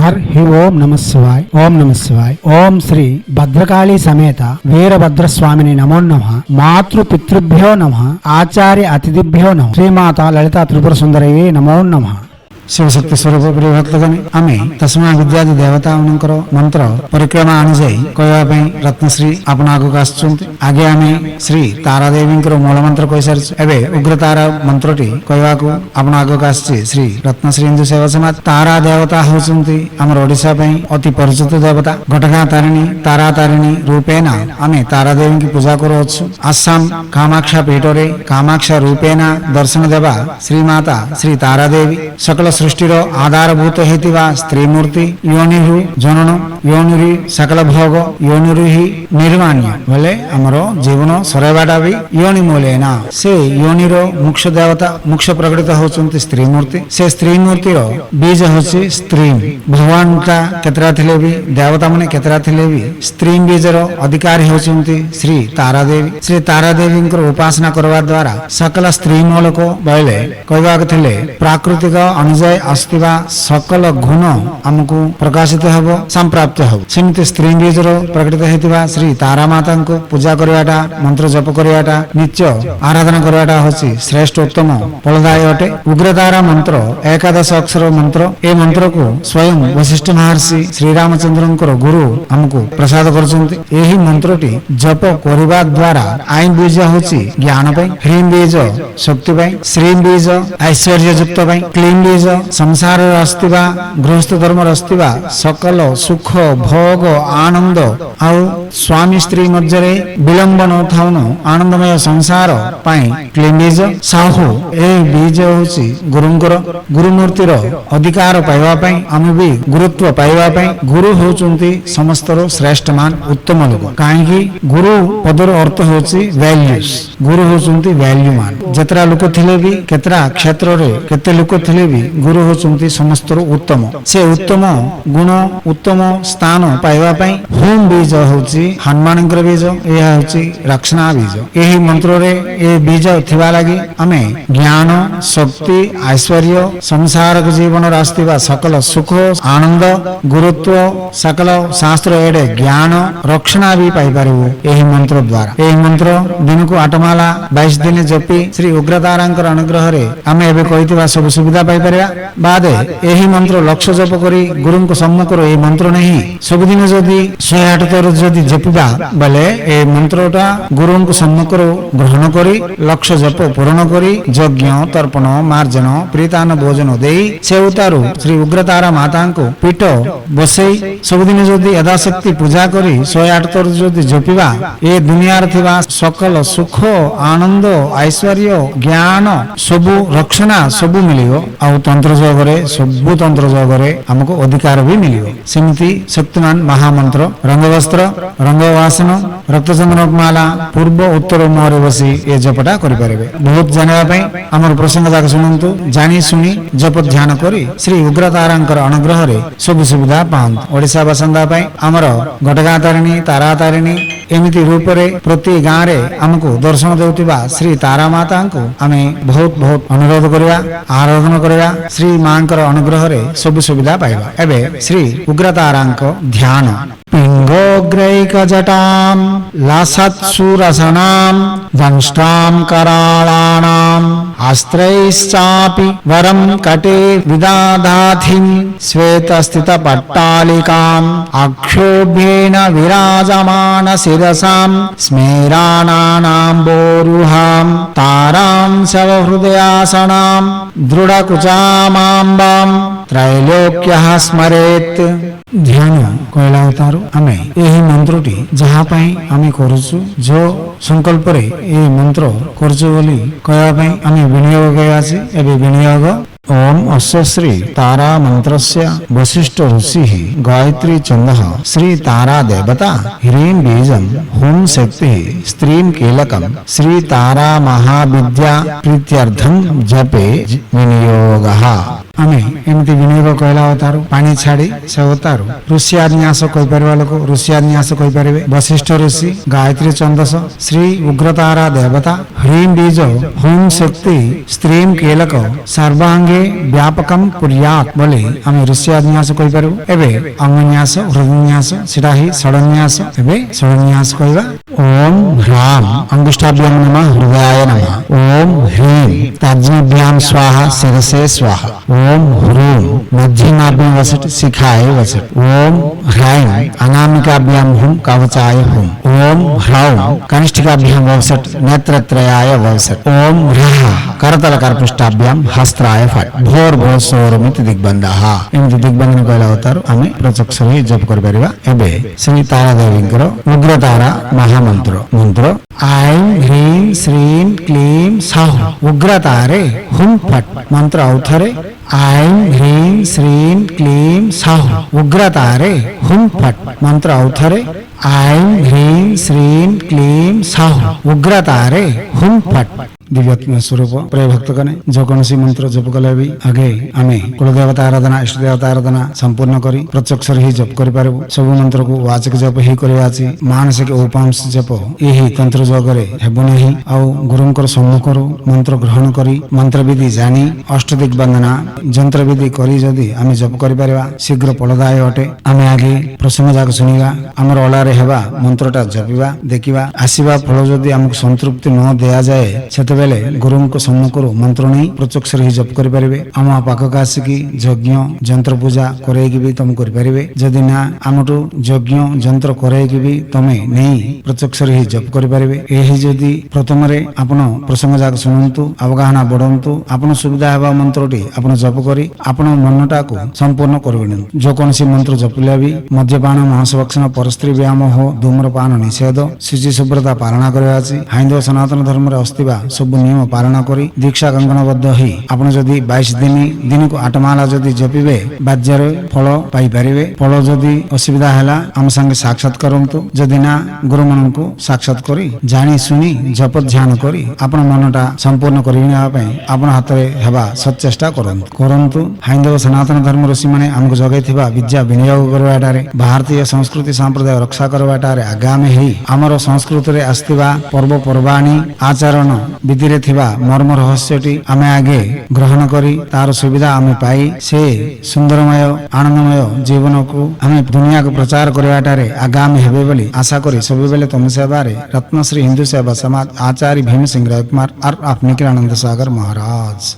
హరి ఓం నమ శివాయ ఓం నమ శివాయ ఓం శ్రీ భద్రకాళి సమేత వీరభద్రస్వామిని నమో నమః మాతృ పితృభ్యో నమః ఆచార్య అతిథిభ్యో నమః శ్రీమాత లలితా త్రిపుర సుందరయే నమో నమః। शिवशक्ति स्वरूप प्रिय भक्तगण आमे तस्मा विद्यादि देवताओं मंत्र परिक्रमा अनुजाई कहवाई रत्नश्री आपण आगे आसुच्चंती आगे आमे श्री तारादेवी मूल मंत्र कहि सारिछु एबे उग्रतारा मंत्रटी कहवाकू आपण आगे आसछि श्री रत्नश्री हिंदू सेवा समाज। तारा देवता होचंती हमर ओडिसा पई अति परिचित देवता घटगा तारिणी रूपेण आमे तारादेवी की पूजा करूछु। आसाम कामाक्षा पीठरे कामाक्षा रूपेण दर्शन देवा श्री माता श्री तारादेवी सकल सृष्टिर आधारभूत हेतिवा स्त्री मूर्ति योनिरु जनन योनिरु सकल भोग योनिरु ही निर्माण्य बोले हमर जीवन सरेबाटा भी योनि मूलेना से योनिर मुख्य देवता मुख्य प्रकटित होचंती स्त्री मूर्ति से स्त्री मूर्तिर बीज होची स्त्री भगवान का केतरा थिले भी देवता माने केतरा थिले भी स्त्री बीजर अधिकारी होचंती श्री तारादेवी। श्री तारादेवी उपासना करवा द्वारा सकल स्त्री मूल को बोले कहवा थिले प्राकृतिक अनुज आसुवा सकल गुण आमको प्रकाशित हब संप्राप्त हब सेमती स्त्री बीजर प्रकटित होता श्री तारा माता को पूजा करवाटा मंत्र जप करवाटा नित्य आराधना करवाटा होची श्रेष्ठ उत्तम फलदायी अटे। उग्रतारा मंत्र एकादश अक्षर मंत्र ए मंत्र को स्वयं वशिष्ठ महर्षि श्रीरामचंद्र गुरु आमको प्रसाद करछंती। एही मंत्रटी जप करवा द्वारा आई बीज होची ज्ञान पई ह्रीं बीज शक्ति पई श्री बीज ऐश्वर्य युक्त पई क्लीं बीज संसार आस्तिबा गृहस्थ धर्म आस्तिबा सकल सुख भोग आनंद आउ स्वामी स्त्री मध्य विलंबन थाउन आनंदमय संसार पाई क्लीं बीज साहू ए बीज होची गुरुंकर गुरुमूर्तिर अधिकार पाइबा पई आमे भी गुरुत्व पाइबा पई गुरु होचंती समस्तर श्रेष्ठमान उत्तम लोक काहेकि गुरु पदर अर्थ होची वैल्यूज गुरु होचंती वैल्यूमान जतरा लोक थिले भी केतरा क्षेत्र रे केते लोक थिले भी गुरु होचंती समस्त उत्तम से उत्तम गुण उत्तम स्थान पाइबा पई होम बीज होची हनुमान बीज यह होची रक्षणा बीज। एही मंत्र रे ए बीज थिबा लागि आमे ज्ञान शक्ति ऐश्वर्य संसार जीवन रास्तिबा सकल सुख आनंद गुरुत्व सकल शास्त्र एडे ज्ञान रक्षणा भी पाई पारिबो एही मंत्र द्वारा। एही मंत्र दिन को 8 माला 22 दिन जपी श्री उग्रतारांकर अनुग्रह रे आमे एबे कहितबा सब सुविधा पाई परिया बादे एही मंत्र लक्ष्य जप करी गुरु को सम्मुख ए मंत्र नहीं सबुदिन जदि 108 थर जदि जपिबा बले ए मंत्रटा गुरु को सम्मुख ग्रहण करी लक्ष्य जप पूर्ण करी यज्ञ तर्पण मार्जन प्रीतान भोजन देई सेवतारु श्री उग्रतारा माता को पीठ बसई सबुदिन जदि यथाशक्ति पूजा करी 108 थर जदि जपिबा ए दुनिया रे थिबा सकल सुख आनंद ऐश्वर्य ज्ञान सबु रक्षणा सबु मिलियो आ तंत्र जगरे सबु तंत्र जगरे हमको अधिकार भी मिलियो। सेमती शक्तिमान महामंत्र रंगवस्त्र रंगवासन रक्तचंदनमाला पूर्व उत्तर मुहरे बसी ए जपटा करि परिबे। बहुत जानिबा पई हमर प्रसंग जाक सुनंतु जानी सुनी जप ध्यान करी श्री उग्रतारांकर अनुग्रह रे सब सुविधा पाउन। ओडिसा बसंदा पई हमर घटगा तारिणी तारा तारिणी एमिति रूप रे प्रति गां रे हमको दर्शन देउतिबा श्री तारा माता को आमे बहुत बहुत अनुरोध करबा आराधना करबा श्री मांकर अनुग्रह रे सब सुविधा पाइबा। एबे श्री उग्रतारांक ध्यान पिंगोग्रैकजटां लासत्सुरसनां दंष्टां कराळाणाम् अस्त्रैश्चापि वरं कटे विदाधाथिं श्वेतस्थितपट्टालिकाम् अक्षोभ्येन विराजमान शिरसां स्मेरानाम्बोरुहां तारां शवहृदयासनां दृढकुचामाम्बां त्रैलोक्यः स्मरेत्। ध्यान कहला उतारू आमे एही मंत्रटी जहा पई आमे करूछु जो संकल्प रे ए मंत्र करछु बोली कहवा पई आमे विनियोग गयासी एबे विनियोग ओम अस्य श्री तारा मंत्रस्य वशिष्ठ ऋषि गायत्री छन्दः श्री तारा देवता ह्रीं बीजं हुं शक्ति स्त्रीं कीलकं श्री तारा महाविद्या प्रीत्यर्थं जपे विनियोगः। आमे एमती विनियोग कहला अवतारू पानी छाड़ी से अवतारू ऋषियान्यास कहि परबा लोक ऋषियान्यास कहि परिबे। वशिष्ठ ऋषि गायत्री छन्दस श्री उग्रतारा देवता ह्रीं बीज हुं शक्ति स्त्रीं कीलक सर्वांगी व्यापकम कुर्यात बोली आम ऋष्यान्यास कहि पारु एबे अंगन्यास हृदन्यास सेटा ही षडन्यास एबे षडन्यास कहबा ओम ह्राम अंगुष्ठाभ्याम नमः हृदयाय नमः ओम ह्रीम तर्जनीभ्याम स्वाहा शिरसे स्वाहा ओम ह्रूम मध्यमाभ्याम वसट शिखाय वसट ओम ह्राइम अनामिकाभ्याम हुम कवचाय हुम ओम ह्रौम कनिष्ठिकाभ्याम वसट नेत्रत्रयाय वसट ओम ह्रः करतल करपृष्ठाभ्याम हस्त्राय फट भोर भोर सोरमिति दिग्बन्धः एमति दिग्बन्धन कहला होतार आमे प्रचक्षरे जप कर परिबा एबे श्री तारा देवींकर उग्रतारा महामंत्र मंत्र ऐं ह्रीं श्रीं क्लीं सौः उग्रतारे हुं फट मंत्र औथरे ऐं ह्रीं श्रीं क्लीं सौः उग्रतारे हुं फट मंत्र औथरे ऐं ह्रीं श्रीं क्लीं सौः उग्रतारे हुं फट दिव्यात्म स्वरूप प्रिय भक्त कने जो कौनसी मंत्र जप कले भी आगे आमे कुल देवता आराधना इष्ट देवता आराधना संपूर्ण करी प्रत्यक्ष ही जप कर पारबो सब मंत्र को वाचक जप ही करबा अछि मानसिक उपांश जप एही तंत्र जगरे हेबो नहीं आ गुरुंकर सम्मुख रो मंत्र ग्रहण करी मंत्र विधि जानी अष्ट दिग्बंधना यंत्र विधि करी जदी आमे जप कर पारबा शीघ्र फलदाय अटे आमे आगे प्रसंग जाक सुनिबा हमर ओलारे हेबा मंत्रटा जपिबा देखिबा आसीबा फल जदी हमक संतृप्ति न देया जाए बेले गुरु सम्मुख मंत्र नहीं प्रत्यक्ष ही जप कर पारे आम पाखक आसिकी यज्ञ जंत्र पूजा करैकी भी तुम कर पारे जदि ना आमठू यज्ञ जंत्र करैकी भी तमे नहीं प्रत्यक्ष ही जप कर पारे एही जदि प्रथम रे आपण प्रसंग जाक सुनंतु अवगाहना बढ़ंतु आपण सुविधा हेबा मंत्रटी आपण जप करी आपण मनटा को संपूर्ण करबिन जो कोनसी मंत्र जपिला भी मद्यपान महासवक्षण परस्त्री व्यायाम हो धूम्रपान निषेध शुचि शुभ्रता पालना करबा अछि हिंदू सनातन धर्म रे अस्तिबा सब नियम पालन करी दीक्षा कंकणबद्ध ही आपण जदि 22 दिन को 8 माला जदि जपिबे बाज्यर फल पाई परिबे फल जदि असुविधा हला हम संगे साक्षात करंतु जदि ना गुरु मन को साक्षात करी जानी सुनी जप ध्यान करी आपण मनटा संपूर्ण करिना पई आपण हाथ रे हेबा सचेष्टा करंतु हिंदू सनातन धर्म ऋषि माने हमको जगैथिबा विद्या विनियोग करबाटारे भारतीय संस्कृति संप्रदाय रक्षा करबाटारे आगामी ही हमर संस्कृति रे आस्तिबा पर्व पर्वाणी आचरण विधि रे थिबा मर्म रहस्यटी आमे आगे ग्रहण करी तार सुविधा आमे पाई से सुंदरमय आनंदमय जीवन को आमे दुनिया को प्रचार करबाटारे आगामी हेबे बोली आशा करी सब बेले तुम सेवारे रत्नश्री हिंदू सेवा समाज आचार्य भीम सिंह राय कुमार और आप निखिलानंद सागर महाराज।